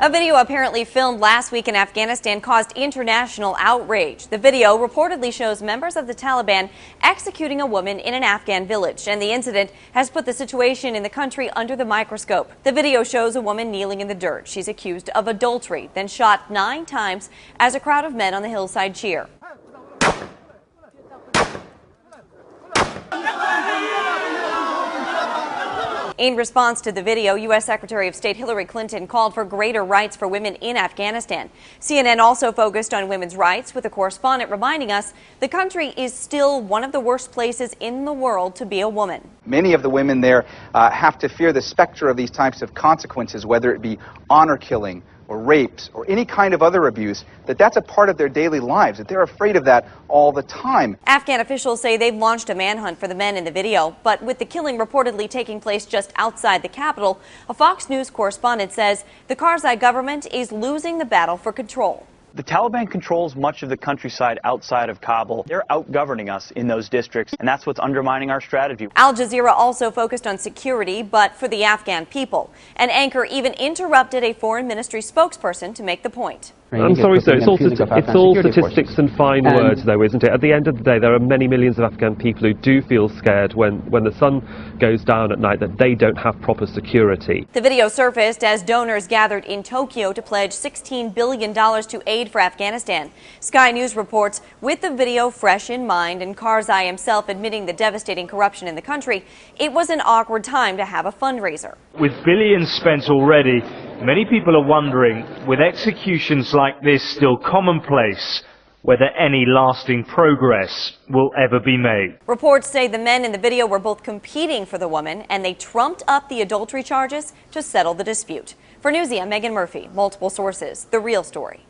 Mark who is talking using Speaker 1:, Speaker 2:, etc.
Speaker 1: A video apparently filmed last week in Afghanistan caused international outrage. The video reportedly shows members of the Taliban executing a woman in an Afghan village, and the incident has put the situation in the country under the microscope. The video shows a woman kneeling in the dirt. She's accused of adultery, then shot 9 times as a crowd of men on the hillside cheer. In response to the video, U.S. Secretary of State Hillary Clinton called for greater rights for women in Afghanistan. CNN also focused on women's rights, with a correspondent reminding us the country is still one of the worst places in the world to be a woman.
Speaker 2: Many of the women there have to fear the specter of these types of consequences, whether it be honor killing or rapes or any kind of other abuse, that's a part of their daily lives, that they're afraid of that all the time.
Speaker 1: Afghan officials say they've launched a manhunt for the men in the video, but with the killing reportedly taking place just outside the capital, a Fox News correspondent says the Karzai government is losing the battle for control.
Speaker 3: The Taliban controls much of the countryside outside of Kabul. They're outgoverning us in those districts, and that's what's undermining our strategy.
Speaker 1: Al Jazeera also focused on security, but for the Afghan people. An anchor even interrupted a foreign ministry spokesperson to make the point.
Speaker 4: I'm sorry, sir. It's all statistics and fine words, though, isn't it? At the end of the day, there are many millions of Afghan people who do feel scared when the sun goes down at night that they don't have proper security.
Speaker 1: The video surfaced as donors gathered in Tokyo to pledge $16 billion to aid for Afghanistan. Sky News reports, with the video fresh in mind and Karzai himself admitting the devastating corruption in the country, it was an awkward time to have a fundraiser.
Speaker 5: With billions spent already, many people are wondering, with executions like this still commonplace, whether any lasting progress will ever be made.
Speaker 1: Reports say the men in the video were both competing for the woman, and they trumped up the adultery charges to settle the dispute. For Newsy, I'm Megan Murphy. Multiple sources, The Real Story.